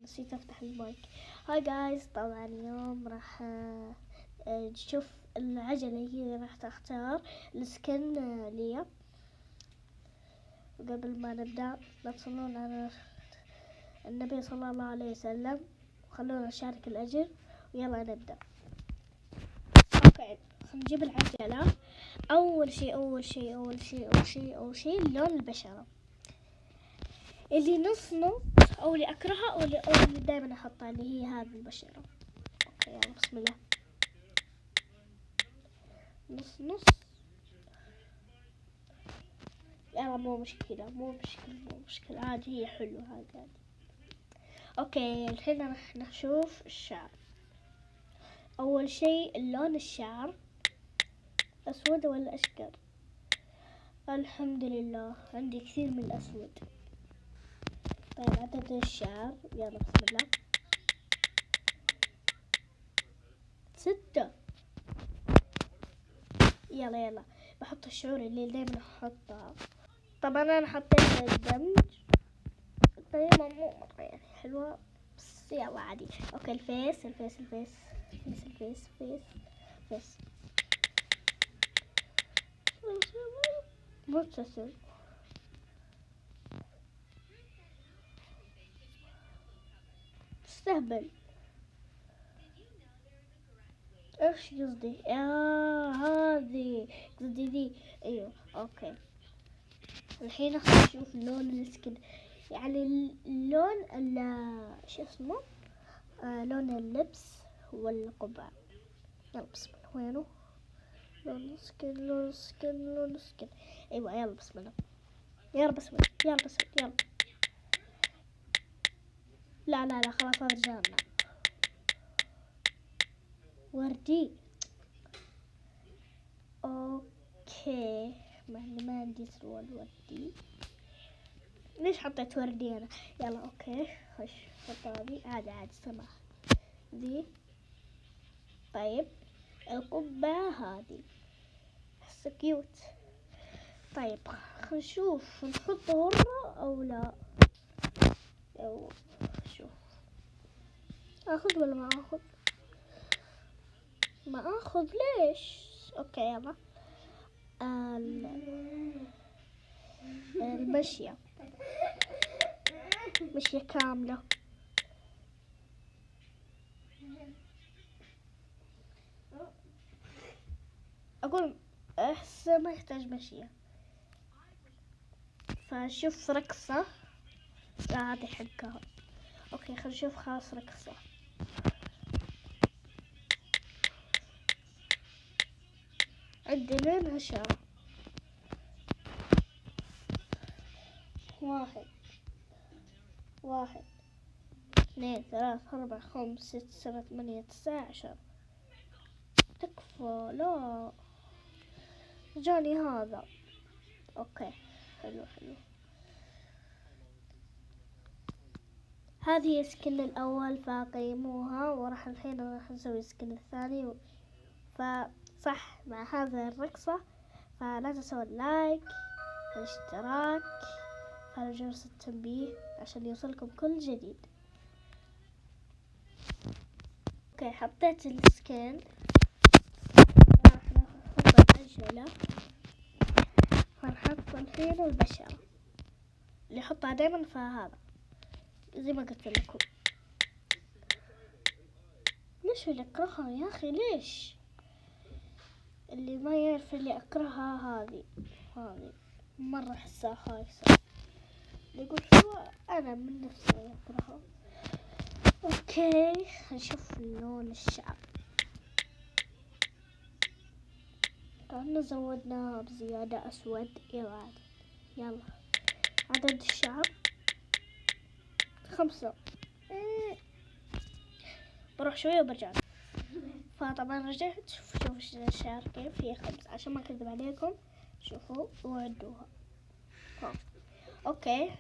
نسيت افتح المايك. هاي جايز، طبعا اليوم راح نشوف العجلة. هي راح تختار السكن ليا. وقبل ما نبدأ لا تصلون على النبي صلى الله عليه وسلم وخلونا نشارك الأجر. ويلا نبدأ. اوكي، نجيب العجلة. أول شيء لون البشرة اللي نص او اللي اكرهها او اللي دائما احطها، اللي هي هذه البشرة. اوكي يلا بسم الله. نص يلا، مو مشكلة عادي، هي حلوة هذه. اوكي الحين راح نشوف الشعر. اول شيء اللون الشعر اسود ولا اشقر؟ الحمد لله عندي كثير من الاسود. طيب عدد الشعر، يلا بسم الله. 6. يلا بحط الشعور اللي دايما احطها. طبعا انا حطيت الدمج. طيب مو مرة يعني حلوة، بس يلا عادي. اوكي الفيس مبتسم. استهبل. ايش قصدي؟ هذه قصدي ذي. ايوه اوكي. الحين نشوف لون السكن، يعني اللون شو اسمه، لون اللبس والقبعة. يلا بسم الله. وينه لون السكن؟ ايوه يلا بسم الله. يلا. لا خلاص رجعنا. وردي. اوكي ما عندي سروال وردي. ليش حطيت وردي انا؟ يلا اوكي خش حط هذه عادي سماح ذي. طيب القبعة هذه احس كيوت. طيب نشوف نحط غرة او لا. شوف اخذ ولا ما اخذ ليش؟ اوكي يلا. المشية مشية كاملة. اقول احس ما يحتاج مشية، فشوف رقصة. لا هذه حقها. اوكي خلينا نشوف خلاص رقصة. عندنا 10. 1 2 3 4 5 6 7 8 9 10. تكفى. لا جاني هذا. اوكي حلو. هذه سكن الاول فقيموها، وراح الحين راح نسوي سكن الثاني. فصح مع هذا الرقصة، فلا تنسوا اللايك والاشتراك وفعل جرس التنبيه عشان يوصلكم كل جديد. اوكي حطيت السكن. راح نحط العجلة. فنحط الحين البشرة اللي احطها دايما، فهذا زي ما قلت لكم. ليش اللي اكرهها يا اخي؟ ليش اللي ما يعرف اللي اكرهها هذه مرة احسها خايسة. يقول شو انا من نفسي اكرهها. اوكي نشوف لون الشعر. كأنه زودناها بزيادة اسود. يلا عدد الشعر 5. بروح شوية وبرجع. فطبعا رجعت. شوفوا الشعر كيف هي 5 عشان ما اكذب عليكم. شوفوا وعدوها. اوكي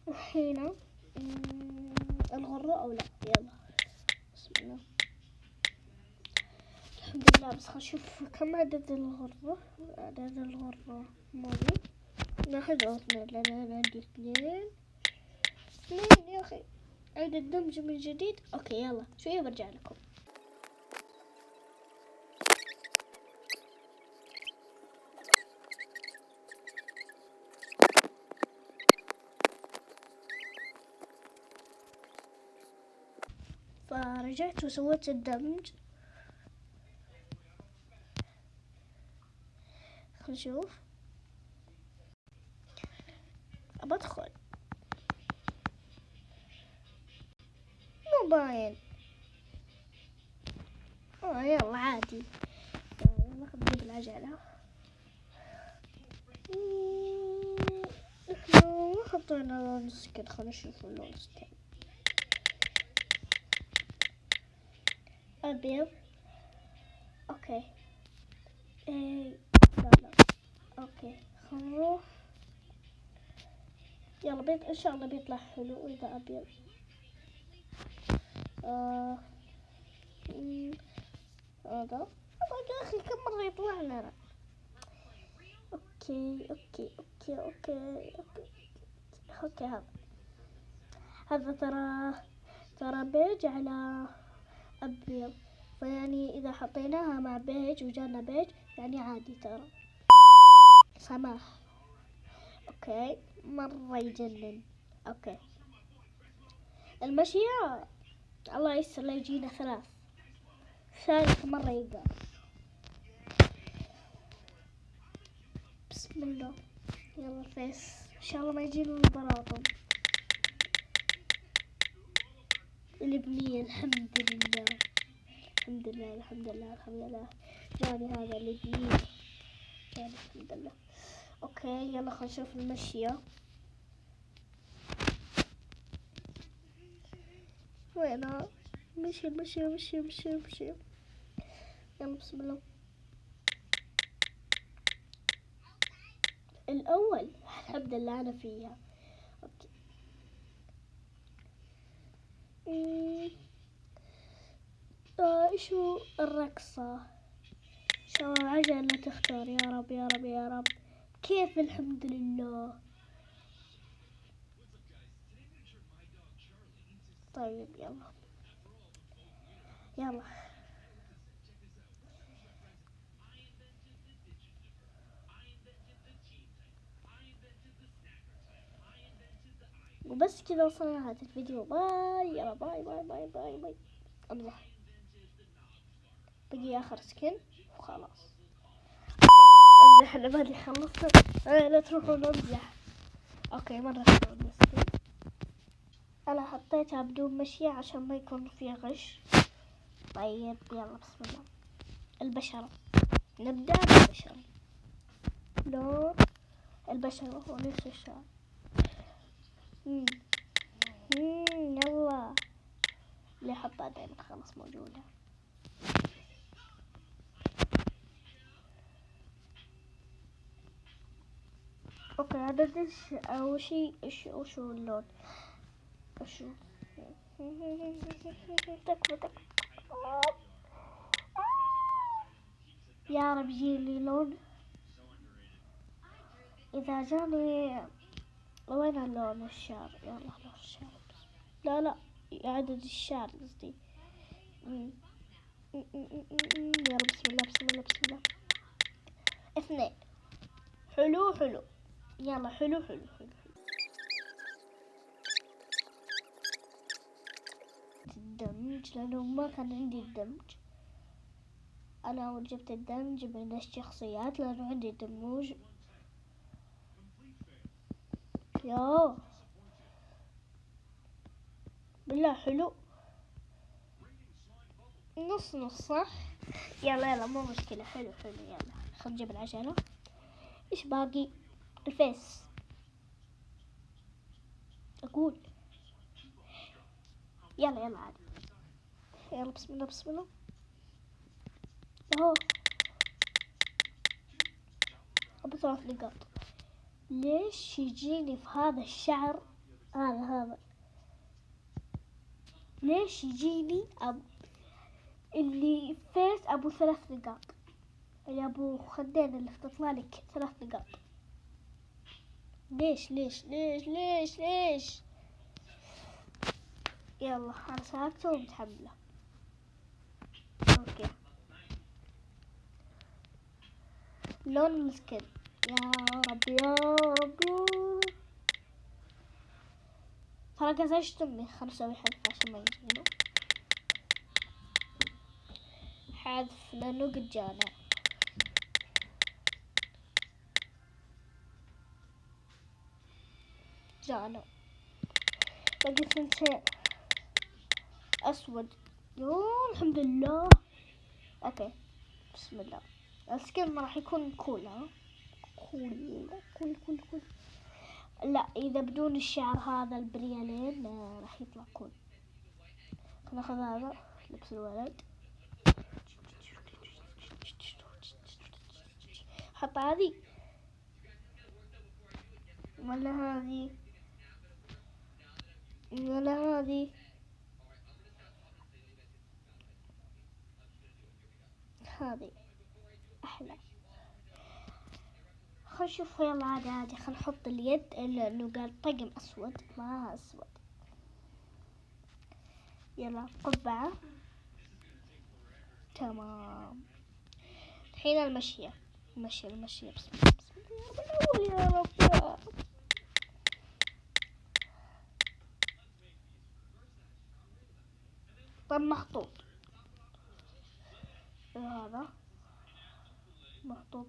وهنا الغرة او لا. يلا بسم الله. الحمد لله. بس خلينا نشوف كم عدد الغرة. موجود 1 أو 2 لان انا عندي 2. اثنين يا أخي. عيد الدمج من جديد. أوكي يلا شوية برجع لكم. فرجعت وسويت الدمج. خلينا نشوف. بدخل مو باين. يلا عادي. يلا خلينا نجيب العجلة. احنا ما حطينا لون سكن. خلينا نشوف اللون سكن. أبيض. اوكي. لا. اوكي خلينا نروح. يلا ان شاء الله بيطلع حلو اذا ابيض. هذا يا اخي كم مرة يطلع لنا. اوكي هذا ترى بيج على ابيض. فيعني اذا حطيناها مع بيج وجانا بيج يعني عادي ترى. سماح. اوكي مرة يجنن. اوكي المشية الله يسر لا يجينا ثالث مرة يقع. بسم الله. يلا فيس ان شاء الله ما يجينا البراطم. اللي ب100 الحمد لله. جاني هذا اللي ب100. جاني الحمد لله. اوكي يلا خلينا نشوف المشية. وينها؟ مشي. يلا بسم الله. الأول الحمد لله أنا فيها. أوكي. شو الرقصة؟ شو العجلة تختار؟ يا رب. كيف الحمد لله. طيب يلا وبس كذا وصلنا لهذا الفيديو. باي يلا باي. الله بقي آخر سكن وخلاص. امزح انا مالي خلصت. لا تروحون امزح. اوكي مرة حلوة السكن. انا حطيتها بدون مشية عشان ما يكون فيها غش. طيب يلا بسم الله. البشرة. نبدأ بالبشرة. لون البشرة وليس الشعر. يلا اللي حطها دايما خلاص موجودة. اوكي هذا دش اول شي. شو اللون؟ شو تكفى. يا رب يجيلي لون. اذا جاني وين اللون الشعر؟ يلا لون الشعر. لا عدد الشعر قصدي. يلا بسم الله. 2. حلو. يلا حلو. الدمج لأنه ما كان عندي الدمج. أنا أول جبت الدمج بين الشخصيات لأنه عندي دموج. يا بالله حلو. نص صح. يلا مو مشكلة. حلو. يلا خل نجيب العجلة. إيش باقي؟ الفيس. أقول يلا عادي. يلا بسم الله. اهو ابو 3 نقاط. ليش يجيني في هذا الشعر؟ هذا ليش يجيني اللي فيس ابو 3 نقاط؟ اللي ابو خدين اللي تطلع لك 3 نقاط. ليش يلا أنا ساكتة ومتحملة. أوكي لون السكن، يا رب يا رب يا رب. ترى قزشت أمي، خلنا نسوي حذف عشان ما يجينا حذف لأنه قد جانا باقي ثنتين. أسود، يوه الحمد لله. أوكي بسم الله. السكن راح يكون كول، ها كول كول كول كول. لا إذا بدون الشعر هذا البريالين راح يطلع كول. ناخذ هذا لبس الولد، حط هذه ولا هذه ولا هذه، هذه أحلى. خل نشوف. يلا عادي خل نحط اليد لأنه قال طقم أسود معها أسود. يلا قبعة تمام. الحين المشية بسم الله بسم الله يا رب يا رب. طب مخطوط هذا مخطوط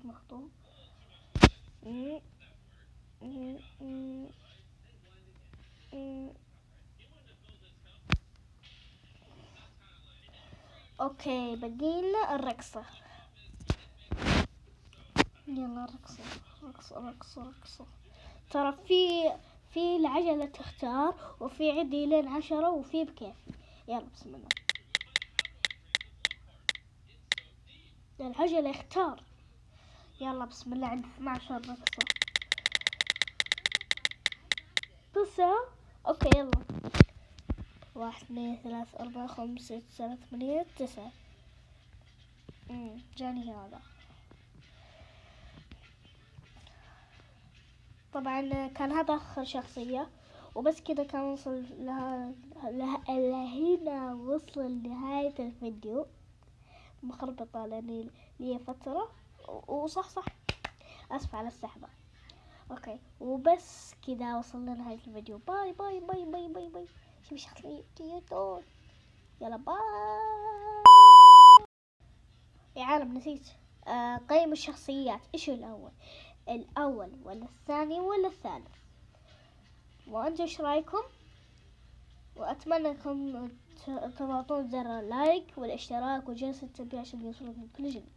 اوكي بقينا الرقصة. يلا رقصة. ترى في العجلة تختار، وفي عندي لين 10 وفي بكيفي. يلا بسم الله. العجلة اختار. يلا بسم الله. عند 12 رقصة. بس اوكي يلا 1 2 3 4 5 6 7 8 9. جاني هذا. طبعا كان هذا آخر شخصية وبس كده كان وصل لهنا وصل نهاية الفيديو. مخربطة لأني لي فترة وصح أسف على السحبة. أوكي وبس كده وصلنا لنهاية الفيديو. باي باي باي باي باي باي. شوفي شخصية دول. يلا باي يا عالم. نسيت قيم الشخصيات. إيش الأول ولا الثاني ولا الثالث؟ وأنتوا إيش رأيكم؟ وأتمنى أنكم تضغطون زر اللايك والاشتراك وجرس التنبيه عشان يوصلكم كل جديد.